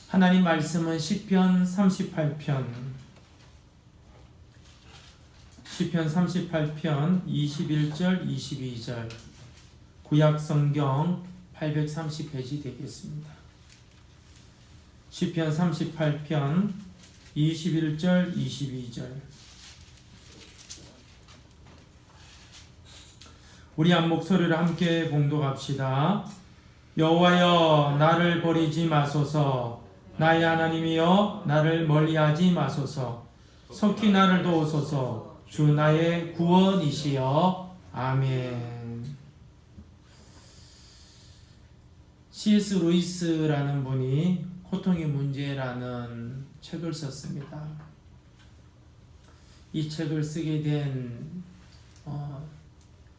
하나님 말씀은 시편 38편 21절 22절 구약 성경 830페이지 되겠습니다. 시편 38편 21절 22절 우리 한 목소리를 함께 봉독합시다. 여호와여 나를 버리지 마소서. 나의 하나님이여 나를 멀리하지 마소서. 속히 나를 도우소서. 주 나의 구원이시여. 아멘. C.S. 루이스라는 분이 고통의 문제라는 책을 썼습니다. 이 책을 쓰게 된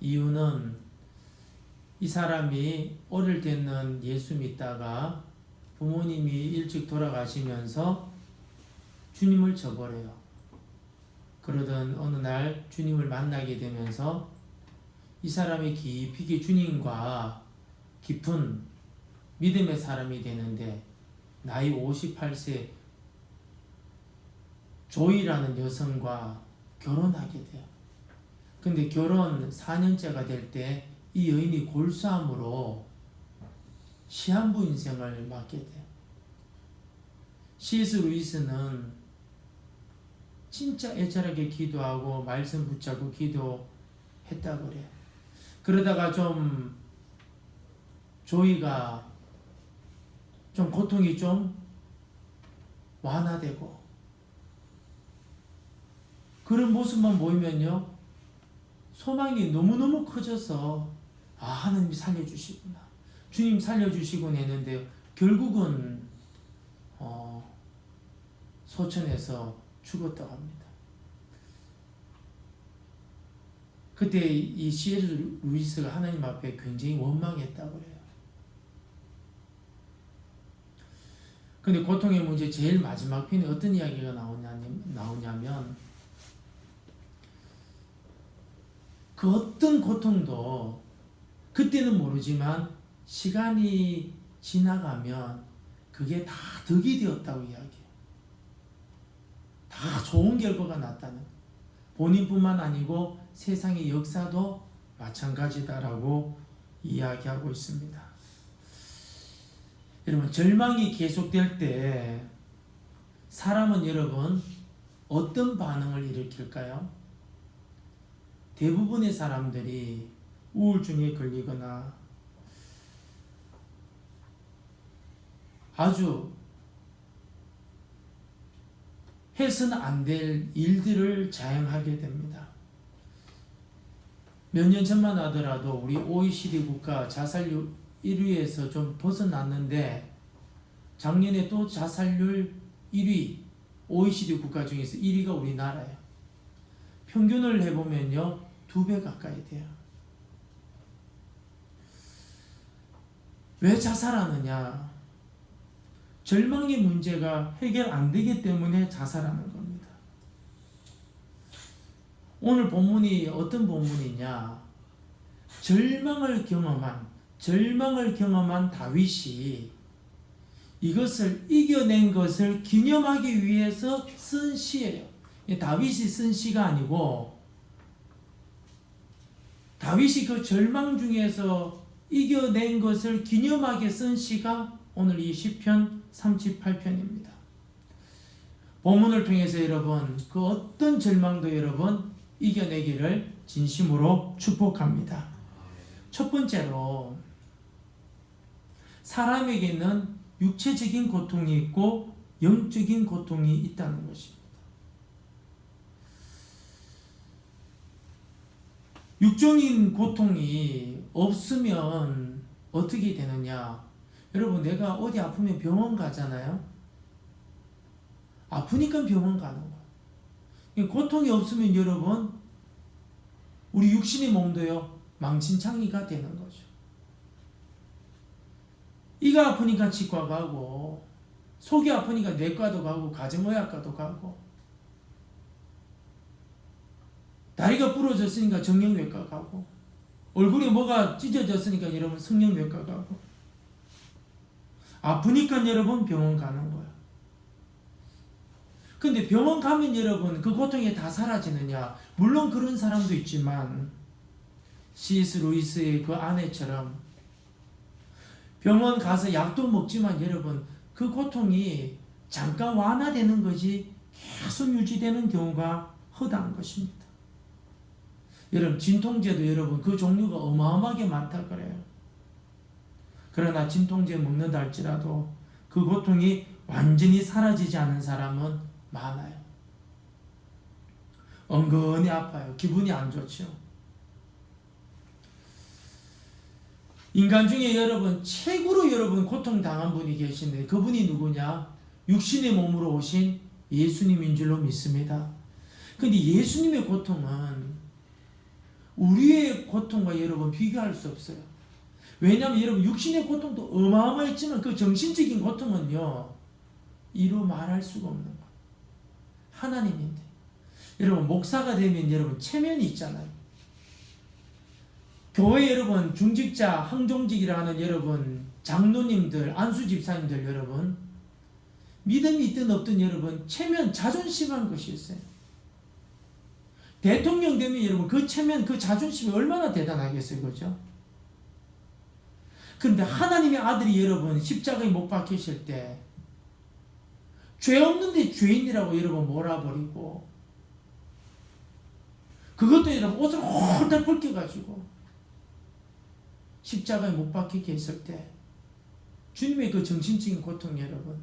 이유는 이 사람이 어릴 때는 예수 믿다가 부모님이 일찍 돌아가시면서 주님을 저버려요. 그러던 어느 날 주님을 만나게 되면서 이 사람이 깊이 주님과 깊은 믿음의 사람이 되는데 나이 58세 조이라는 여성과 결혼하게 돼요. 근데 결혼 4년째가 될 때 이 여인이 골수암으로 시한부 인생을 맞게 돼요. C.S. 루이스는 진짜 애절하게 기도하고 말씀 붙잡고 기도했다 그래요. 그러다가 좀 조이가 좀 고통이 좀 완화되고 그런 모습만 보이면요 소망이 너무너무 커져서 하나님이 살려주시구나 주님 살려주시곤 했는데 결국은 소천에서 죽었다고 합니다. 그때 이 C.S. 루이스가 하나님 앞에 굉장히 원망했다고 그래요. 근데 고통의 문제 제일 마지막 편에 어떤 이야기가 나오냐면 그 어떤 고통도 그때는 모르지만 시간이 지나가면 그게 다 덕이 되었다고 이야기해요. 다 좋은 결과가 났다는 본인뿐만 아니고 세상의 역사도 마찬가지다라고 이야기하고 있습니다. 여러분 절망이 계속될 때 사람은 여러분 어떤 반응을 일으킬까요? 대부분의 사람들이 우울증에 걸리거나 아주 해서는 안 될 일들을 자행하게 됩니다. 몇 년 전만 하더라도 우리 OECD 국가 자살률 1위에서 좀 벗어났는데 작년에 또 자살률 1위 OECD 국가 중에서 1위가 우리나라예요. 평균을 해보면요 2배 가까이 돼요. 왜 자살하느냐? 절망의 문제가 해결 안 되기 때문에 자살하는 겁니다. 오늘 본문이 어떤 본문이냐? 절망을 경험한 다윗이 이것을 이겨낸 것을 기념하기 위해서 쓴 시예요. 다윗이 쓴 시가 아니고 다윗이 그 절망 중에서 이겨낸 것을 기념하게 쓴 시가 오늘 이 시편 38편입니다. 본문을 통해서 여러분 그 어떤 절망도 여러분 이겨내기를 진심으로 축복합니다. 첫 번째로 사람에게는 육체적인 고통이 있고 영적인 고통이 있다는 것입니다. 육적인 고통이 없으면 어떻게 되느냐? 여러분 내가 어디 아프면 병원 가잖아요. 아프니까 병원 가는 거예요. 고통이 없으면 여러분 우리 육신의 몸도요 망신창이가 되는 거죠. 이가 아프니까 치과 가고 속이 아프니까 내과도 가고 가정의학과도 가고 다리가 부러졌으니까 정형외과 가고 얼굴에 뭐가 찢어졌으니까 여러분 성형외과 가고 아프니까 여러분 병원 가는 거예요. 근데 병원 가면 여러분 그 고통이 다 사라지느냐? 물론 그런 사람도 있지만 C.S. 루이스의 그 아내처럼 병원 가서 약도 먹지만 여러분 그 고통이 잠깐 완화되는 것이 계속 유지되는 경우가 허다한 것입니다. 여러분 진통제도 여러분 그 종류가 어마어마하게 많다 그래요. 그러나 진통제 먹는다 할지라도 그 고통이 완전히 사라지지 않은 사람은 많아요. 은근히 아파요. 기분이 안 좋죠. 인간 중에 여러분 최고로 여러분 고통당한 분이 계신데 그분이 누구냐? 육신의 몸으로 오신 예수님인 줄로 믿습니다. 근데 예수님의 고통은 우리의 고통과 여러분 비교할 수 없어요. 왜냐하면 여러분 육신의 고통도 어마어마했지만 그 정신적인 고통은요 이루 말할 수가 없는 거예요. 하나님인데 여러분 목사가 되면 여러분 체면이 있잖아요. 교회 여러분 중직자 항종직이라는 여러분 장로님들 안수 집사님들 여러분 믿음이 있든 없든 여러분 체면 자존심한 것이 있어요. 대통령 되면 여러분 그 체면 그 자존심이 얼마나 대단하겠어요. 그죠? 그런데 하나님의 아들이 여러분 십자가에 못 박히실 때 죄 없는데 죄인이라고 여러분 몰아버리고 그것도 여러분 옷을 홀딱 벗겨가지고 십자가에 못 박히게 했을 때 주님의 그 정신적인 고통 여러분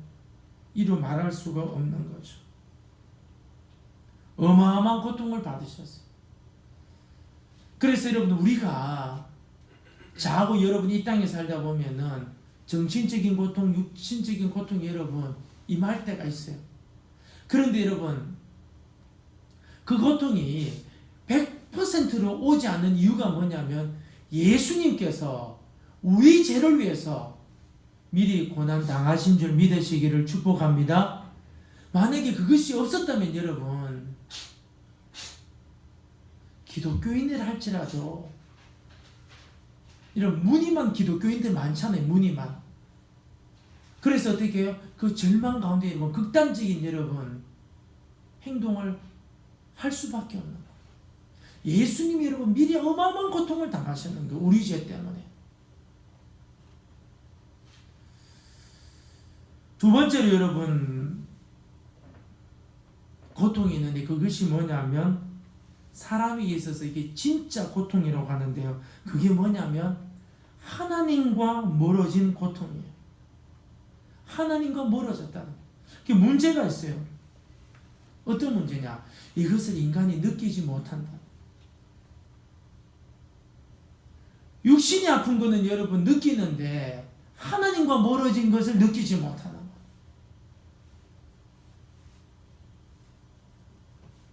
이루 말할 수가 없는 거죠. 어마어마한 고통을 받으셨어요. 그래서 여러분 우리가 자고 여러분 이 땅에 살다 보면은 정신적인 고통, 육신적인 고통 여러분 임할 때가 있어요. 그런데 여러분 그 고통이 100%로 오지 않는 이유가 뭐냐면 예수님께서 우리 죄를 위해서 미리 고난 당하신 줄 믿으시기를 축복합니다. 만약에 그것이 없었다면 여러분 기독교인을 할지라도 이런 무늬만 기독교인들 많잖아요. 무늬만. 그래서 어떻게 해요? 그 절망 가운데 여러분 극단적인 여러분 행동을 할 수밖에 없는 거예요. 예수님이 여러분 미리 어마어마한 고통을 당하셨는 거예요. 우리 죄 때문에. 두 번째로 여러분 고통이 있는데 그것이 뭐냐면 사람에게 있어서 이게 진짜 고통이라고 하는데요. 그게 뭐냐면 하나님과 멀어진 고통이에요. 하나님과 멀어졌다는 거예요. 그게 문제가 있어요. 어떤 문제냐? 이것을 인간이 느끼지 못한다. 육신이 아픈 거는 여러분 느끼는데 하나님과 멀어진 것을 느끼지 못하는 거예요.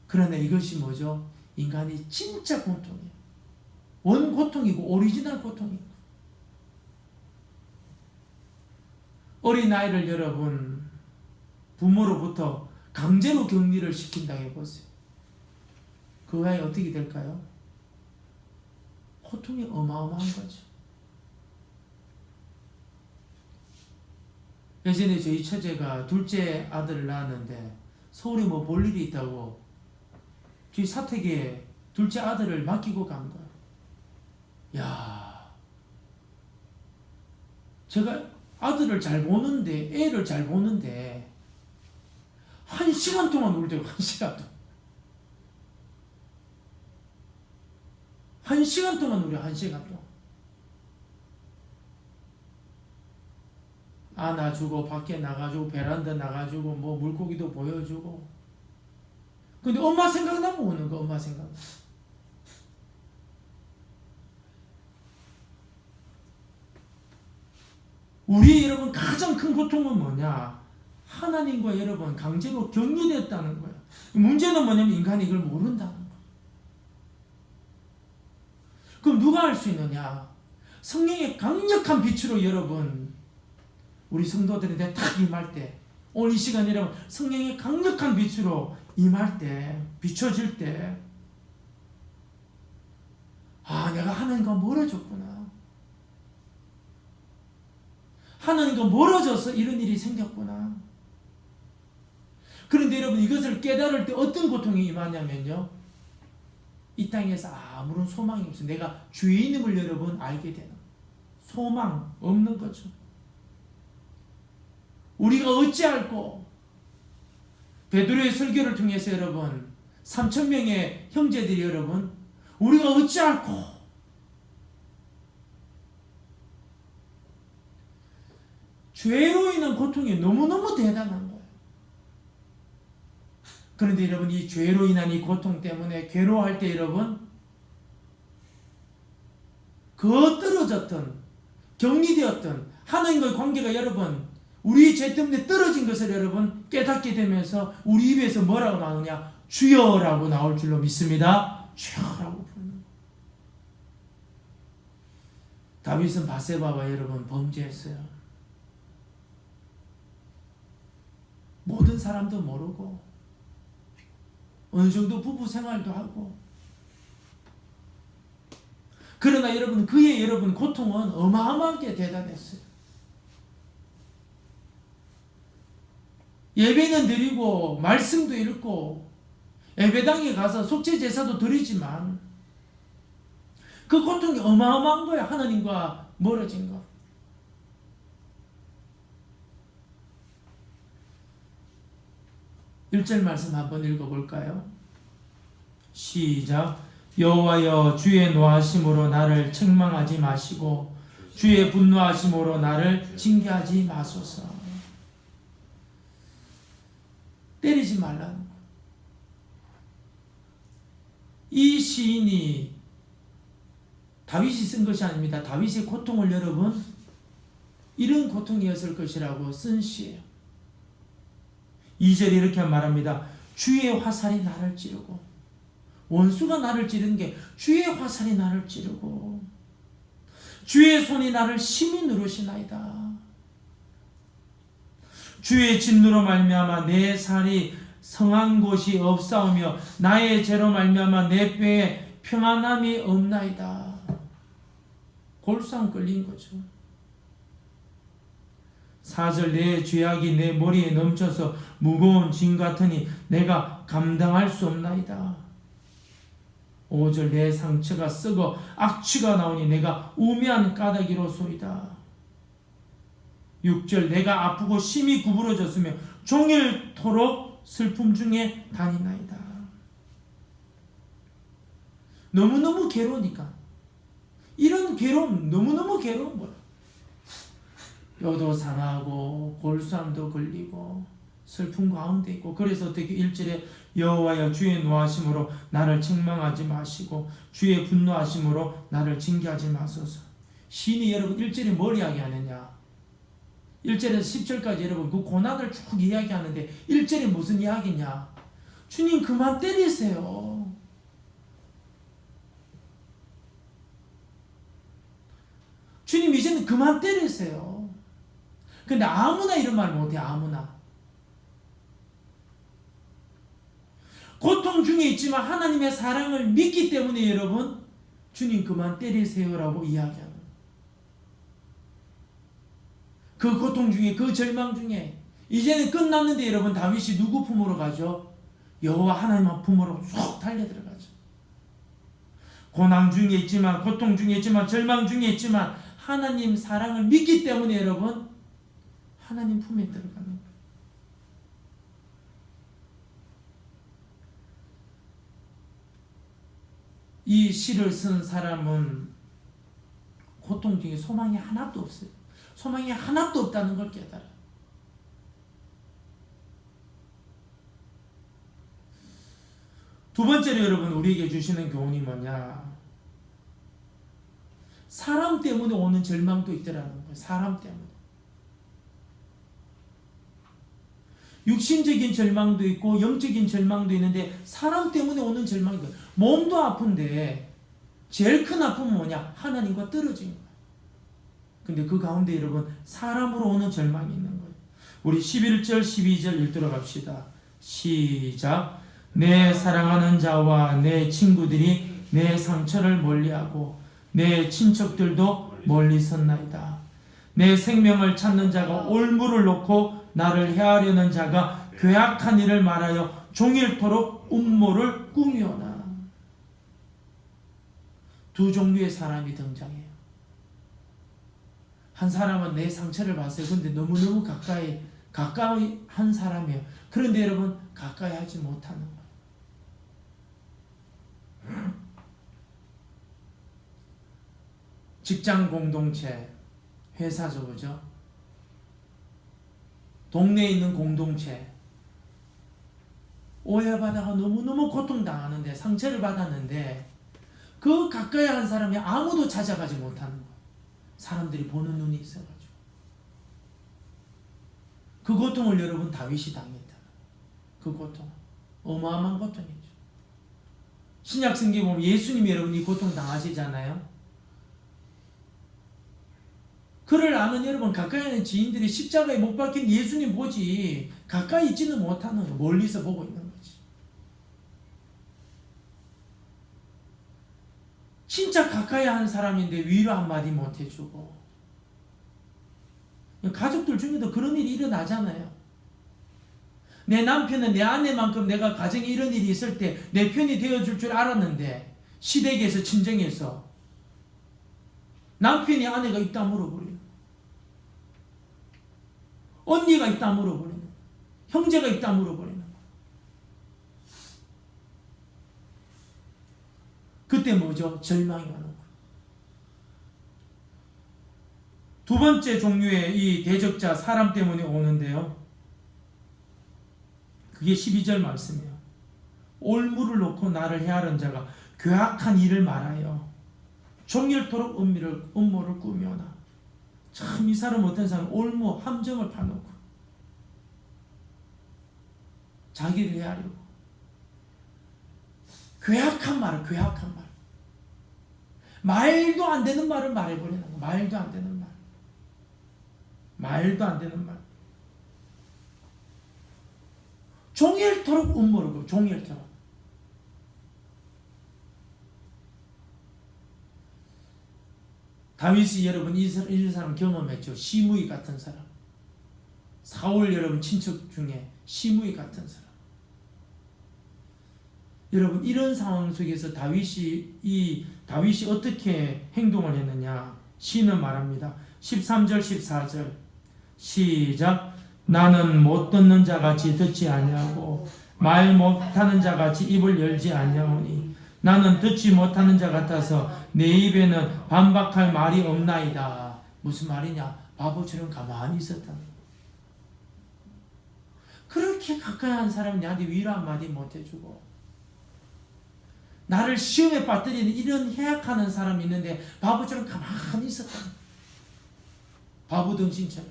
그러나 이것이 뭐죠? 인간이 진짜 고통이에요. 원 고통이고 오리지널 고통이고. 어린아이를 여러분 부모로부터 강제로 격리를 시킨다 해보세요. 그 아이 어떻게 될까요? 고통이 어마어마한 거죠. 예전에 저희 처제가 둘째 아들을 낳았는데 서울에 뭐 볼 일이 있다고 저희 사택에 둘째 아들을 맡기고 간 거예요. 야, 제가 아들을 잘 보는데, 애를 잘 보는데, 1시간 동안 울대요, 1시간 동안. 1시간 동안 울려, 1시간 동안. 안아주고, 밖에 나가주고, 베란다 나가주고, 뭐 물고기도 보여주고. 근데 엄마 생각나면 우는 거, 엄마 생각. 우리 여러분 가장 큰 고통은 뭐냐? 하나님과 여러분 강제로 격리됐다는 거예요. 문제는 뭐냐면 인간이 이걸 모른다는 거예요. 그럼 누가 할 수 있느냐? 성령의 강력한 빛으로 여러분 우리 성도들한테 딱 임할 때 오늘 이 시간 여러분 성령의 강력한 빛으로 임할 때 비춰질 때 아 내가 하나님과 멀어졌구나. 하나님과 멀어져서 이런 일이 생겼구나. 그런데 여러분 이것을 깨달을 때 어떤 고통이 임하냐면요, 이 땅에서 아무런 소망이 없어. 내가 죄인임을 여러분 알게 되는, 소망 없는 거죠. 우리가 어찌할꼬. 베드로의 설교를 통해서 여러분 3,000명의 형제들이 여러분 우리가 어찌할꼬. 죄로 인한 고통이 너무너무 대단한 거예요. 그런데 여러분 이 죄로 인한 이 고통 때문에 괴로워할 때 여러분 그 떨어졌던 격리되었던 하나님과의 관계가 여러분 우리의 죄 때문에 떨어진 것을 여러분 깨닫게 되면서 우리 입에서 뭐라고 나오냐? 주여라고 나올 줄로 믿습니다. 주여라고 부르는 거예요. 다윗은 바세바와 여러분 범죄했어요. 모든 사람도 모르고 어느 정도 부부 생활도 하고, 그러나 여러분 그의 여러분 고통은 어마어마하게 대단했어요. 예배는 드리고 말씀도 읽고 예배당에 가서 속죄 제사도 드리지만 그 고통이 어마어마한 거예요. 하나님과 멀어진 거. (1절) 말씀 한번 읽어볼까요? 시작. 여호와여 주의 노하심으로 나를 책망하지 마시고 주의 분노하심으로 나를 징계하지 마소서. 때리지 말라는 거예요. 이 시인이 다윗이 쓴 것이 아닙니다. 다윗의 고통을 여러분 이런 고통이었을 것이라고 쓴 시예요. 2절에 이렇게 말합니다. 주의 화살이 나를 찌르고, 원수가 나를 찌르는 게 주의 화살이 나를 찌르고 주의 손이 나를 심히 누르시나이다. 주의 진노로 말미암아 내 살이 성한 곳이 없사오며 나의 죄로 말미암아 내 뼈에 평안함이 없나이다. 골수함 끌린 거죠. 4절 내 죄악이 내 머리에 넘쳐서 무거운 짐 같으니 내가 감당할 수 없나이다. 5절 내 상처가 썩어 악취가 나오니 내가 우매한 까닭이로소이다. 6절 내가 아프고 심히 구부러졌으며 종일토록 슬픔 중에 다니나이다. 너무너무 괴로우니까, 이런 괴로움 너무너무 괴로운 거예요. 뼈도 상하고 골수함도 걸리고 슬픔 가운데 있고, 그래서 어떻게 1절에 여호와여 주의 노하심으로 나를 책망하지 마시고 주의 분노하심으로 나를 징계하지 마소서. 시인이 여러분 1절에 뭘 이야기하느냐? 1절에서 10절까지 여러분 그 고난을 쭉 이야기하는데 1절에 무슨 이야기냐? 주님 그만 때리세요. 주님 이제는 그만 때리세요. 근데 아무나 이런 말 못해. 아무나. 고통 중에 있지만 하나님의 사랑을 믿기 때문에 여러분 주님 그만 때리세요라고 이야기하는, 그 고통 중에, 그 절망 중에 이제는 끝났는데 여러분 다윗이 누구 품으로 가죠? 여호와 하나님 품으로 쏙 달려들어가죠. 고난 중에 있지만, 고통 중에 있지만, 절망 중에 있지만 하나님 사랑을 믿기 때문에 여러분 하나님 품에 들어가는 거예요. 이 시를 쓴 사람은 고통 중에 소망이 하나도 없어요. 소망이 하나도 없다는 걸 깨달아요. 두 번째로 여러분 우리에게 주시는 교훈이 뭐냐? 사람 때문에 오는 절망도 있더라는 거예요. 사람 때문에. 육신적인 절망도 있고 영적인 절망도 있는데 사람 때문에 오는 절망도 있어요. 몸도 아픈데 제일 큰 아픔은 뭐냐? 하나님과 떨어진 거예요. 근데 그 가운데 여러분 사람으로 오는 절망이 있는 거예요. 우리 11절 12절 읽도록 합시다. 시작. 내 사랑하는 자와 내 친구들이 내 상처를 멀리하고 내 친척들도 멀리 섰나이다. 내 생명을 찾는 자가 올무를 놓고 나를 해하려는 자가 괴악한 일을 말하여 종일토록 음모를 꾸미오나. 두 종류의 사람이 등장해요. 한 사람은 내 상처를 봤어요. 근데 너무너무 가까이 한 사람이에요. 그런데 여러분, 가까이 하지 못하는 거예요. 직장 공동체, 회사죠, 그죠? 동네에 있는 공동체, 오해받아가 너무너무 고통당하는데, 상처를 받았는데, 그 가까이 한 사람이 아무도 찾아가지 못하는 거예요. 사람들이 보는 눈이 있어가지고. 그 고통을 여러분, 다윗이 당했다. 그 고통, 어마어마한 고통이죠. 신약 성경에 보면 예수님이 여러분 이 고통 당하시잖아요. 그를 아는 여러분, 가까이 있는 지인들이 십자가에 못 박힌 예수님 보지 가까이 있지는 못하는 거예요. 멀리서 보고 있는 거지. 진짜 가까이 한 사람인데 위로 한마디 못 해주고. 가족들 중에도 그런 일이 일어나잖아요. 내 남편은 내 아내만큼 내가 가정에 이런 일이 있을 때 내 편이 되어줄 줄 알았는데, 시댁에서 친정에서 남편이 아내가 있다 물어버리는, 언니가 있다 물어버리는, 형제가 있다 물어버리는. 그때 뭐죠? 절망이 오는 거예요. 두 번째 종류의 이 대적자, 사람 때문에 오는데요. 그게 12절 말씀이에요. 올무를 놓고 나를 해하는 자가 괴악한 일을 말하여 종일토록 음모를 꾸며나. 참, 이 사람 어떤 사람, 올무, 함정을 파놓고 자기를 해하려고 괴악한 말, 말도 안 되는 말을 말해버리는 거. 말도 안 되는 말. 종일토록 음모를 꾸며. 종일토록. 다윗이 여러분 이 사람 경험했죠. 시므이 같은 사람. 사울 여러분 친척 중에 시므이 같은 사람. 여러분, 이런 상황 속에서 다윗이 어떻게 행동을 했느냐? 시는 말합니다. 13절 14절 시작. 나는 못 듣는 자같이 듣지 아니하고 말 못하는 자같이 입을 열지 아니하오니 나는 듣지 못하는 자 같아서 내 입에는 반박할 말이 없나이다. 무슨 말이냐? 바보처럼 가만히 있었다. 그렇게 가까이 한 사람이 나한테 위로 한마디 못해주고 나를 시험에 빠뜨리는 이런 해악하는 사람이 있는데 바보처럼 가만히 있었다. 바보 등신처럼.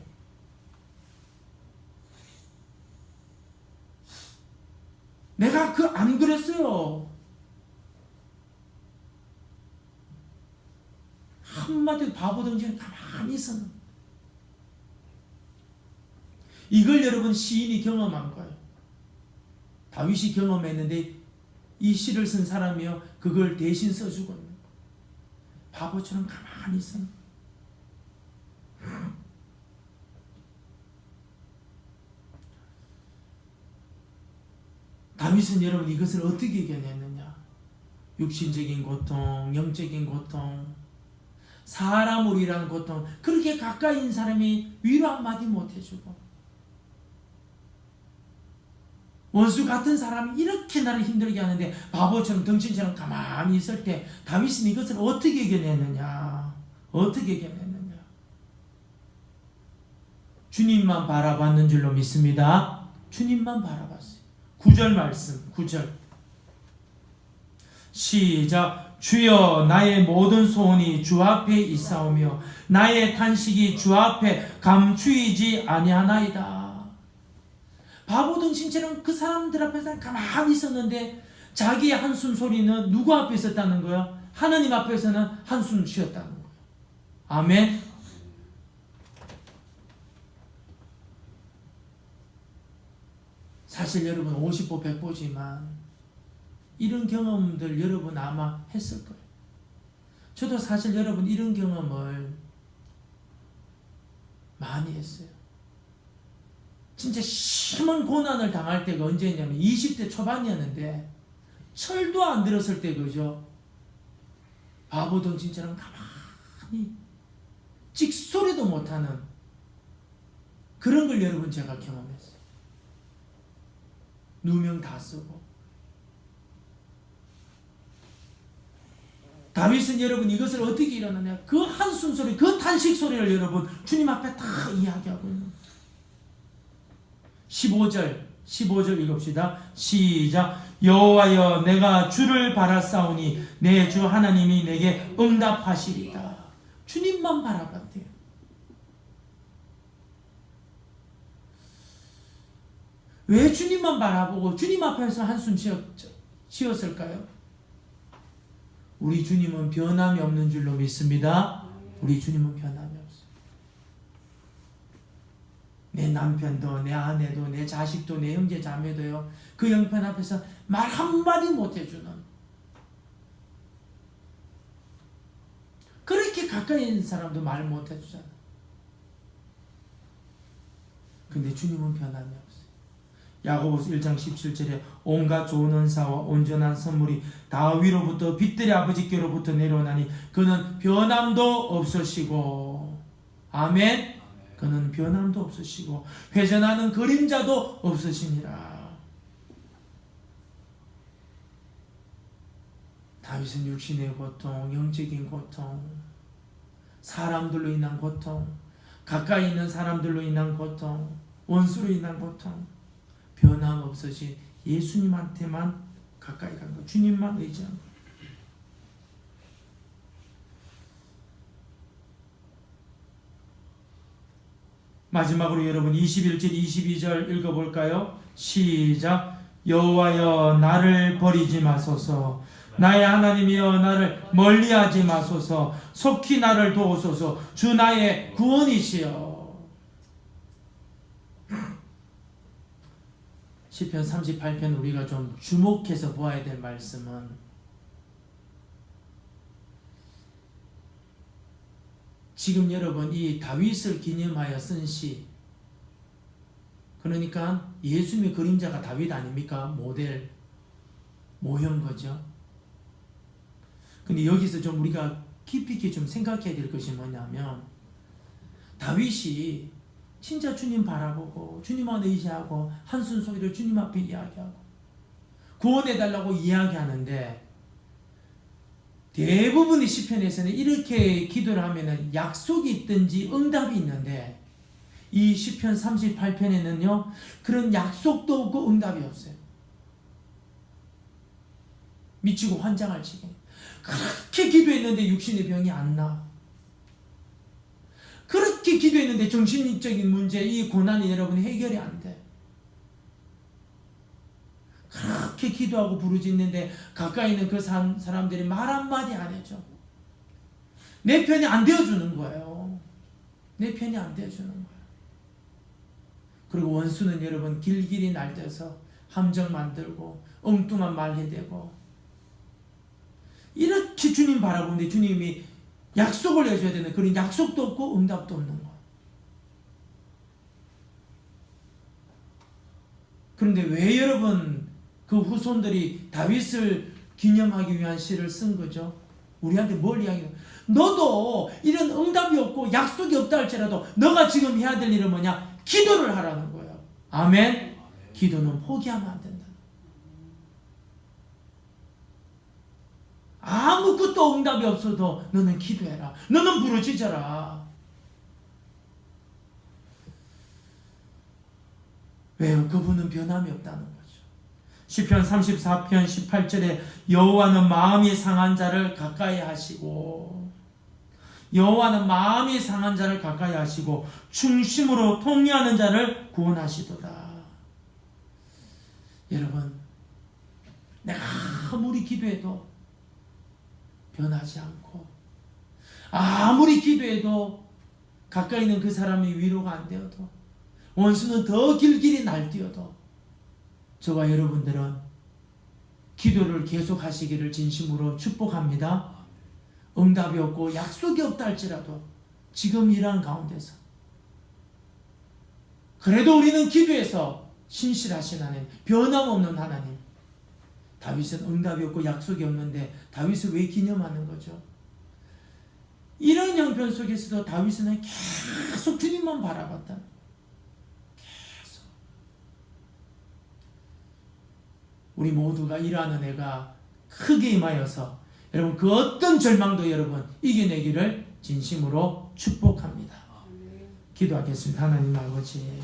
내가 안 그랬어요. 한마디로 바보 등신처럼 가만히 있었는. 이걸 여러분 시인이 경험한 거예요. 다윗이 경험했는데 이 시를 쓴 사람이요, 그걸 대신 써주고 있는 거예요. 바보처럼 가만히 있었는. 다윗은 여러분 이것을 어떻게 이겨냈느냐? 육신적인 고통, 영적인 고통, 사람으로 인한 고통, 그렇게 가까이 있는 사람이 위로 한마디 못해주고 원수 같은 사람이 이렇게 나를 힘들게 하는데 바보처럼 덩신처럼 가만히 있을 때 다윗은 이것을 어떻게 이겨냈느냐? 어떻게 이겨냈느냐? 주님만 바라봤는 줄로 믿습니다. 주님만 바라봤어요. 9절 말씀, 9절 시작. 주여, 나의 모든 소원이 주 앞에 있사오며 나의 탄식이 주 앞에 감추이지 아니하나이다. 바보 등신처럼 그 사람들 앞에서 가만히 있었는데 자기의 한숨 소리는 누구 앞에 있었다는 거예요? 하나님 앞에서는 한숨 쉬었다는 거예요. 아멘. 사실 여러분 50보 100보지만 이런 경험들 여러분 아마 했을 거예요. 저도 사실 여러분 이런 경험을 많이 했어요. 진짜 심한 고난을 당할 때가 언제냐면 20대 초반이었는데 철도 안 들었을 때 그죠? 바보돈 진짜랑 가만히 찍소리도 못하는 그런 걸 여러분 제가 경험했어요. 누명 다 쓰고. 다윗은 여러분 이것을 어떻게 일어나냐? 그 한숨 소리, 그 탄식 소리를 여러분 주님 앞에 다 이야기하고 있는 15절 읽읍시다. 시작. 여호와여 내가 주를 바라싸우니 내 주 하나님이 내게 응답하시리다. 주님만 바라봤대요. 왜 주님만 바라보고 주님 앞에서 한숨 쉬었을까요? 우리 주님은 변함이 없는 줄로 믿습니다. 우리 주님은 변함이 없어요. 내 남편도 내 아내도 내 자식도 내 형제 자매도요. 그 형편 앞에서 말 한마디 못해주는 그렇게 가까이 있는 사람도 말 못해주잖아. 근데 주님은 변함이 없어요. 야고보서 1장 17절에 온갖 좋은 은사와 온전한 선물이 다위로부터 빛들의 아버지께로부터 내려오나니 그는 변함도 없으시고 아멘. 그는 변함도 없으시고 회전하는 그림자도 없으시니라. 다윗은 육신의 고통, 영적인 고통, 사람들로 인한 고통, 가까이 있는 사람들로 인한 고통, 원수로 인한 고통, 변함없으신 예수님한테만 가까이 간 거, 주님만 의지한 거. 마지막으로 여러분 21절 22절 읽어볼까요? 시작. 여호와여 나를 버리지 마소서. 나의 하나님이여 나를 멀리하지 마소서. 속히 나를 도우소서. 주 나의 구원이시여. 시편 38편 우리가 좀 주목해서 보아야 될 말씀은 지금 여러분 이 다윗을 기념하여 쓴 시, 그러니까 예수님의 그림자가 다윗 아닙니까? 모델, 모형 거죠. 근데 여기서 좀 우리가 깊이 있게 좀 생각해야 될 것이 뭐냐면 다윗이 진짜 주님 바라보고 주님만 의지하고 한숨 소리를 주님 앞에 이야기하고 구원해달라고 이야기하는데 대부분의 시편에서는 이렇게 기도를 하면 약속이 있든지 응답이 있는데 이 시편 38편에는요 그런 약속도 없고 응답이 없어요. 미치고 환장할 지경. 그렇게 기도했는데 육신의 병이 안 나. 그렇게 기도했는데 정신적인 문제, 이 고난이 여러분 해결이 안 돼. 그렇게 기도하고 부르짖는데 가까이 있는 그 사람들이 말 한마디 안 해줘. 내 편이 안 되어주는 거예요. 내 편이 안 되어주는 거예요. 그리고 원수는 여러분 길길이 날뛰어서 함정 만들고 엉뚱한 말 해대고 이렇게 주님 바라보는데 주님이 약속을 해줘야 되는 그런 약속도 없고 응답도 없는 거예요. 그런데 왜 여러분 그 후손들이 다윗을 기념하기 위한 시를 쓴 거죠? 우리한테 뭘 이야기해요? 너도 이런 응답이 없고 약속이 없다 할지라도 너가 지금 해야 될 일은 뭐냐? 기도를 하라는 거예요. 아멘? 기도는 포기하면 안 된다. 아무것도 응답이 없어도 너는 기도해라. 너는 부르짖어라. 왜요? 그분은 변함이 없다는 거죠. 시편 34편 18절에 여호와는 마음이 상한 자를 가까이 하시고 여호와는 마음이 상한 자를 가까이 하시고 중심으로 통회하는 자를 구원하시도다. 여러분, 내가 아무리 기도해도 변하지 않고 아무리 기도해도 가까이 있는 그 사람이 위로가 안 되어도 원수는 더 길길이 날뛰어도 저와 여러분들은 기도를 계속 하시기를 진심으로 축복합니다. 응답이 없고 약속이 없다 할지라도 지금 일하는 가운데서 그래도 우리는 기도에서 신실하신 하나님, 변함없는 하나님. 다윗은 응답이 없고 약속이 없는데 다윗을 왜 기념하는 거죠? 이런 형편 속에서도 다윗은 계속 주님만 바라봤다. 계속. 우리 모두가 이러한 은혜가 크게 임하여서 여러분 그 어떤 절망도 여러분 이겨내기를 진심으로 축복합니다. 기도하겠습니다. 하나님 아버지,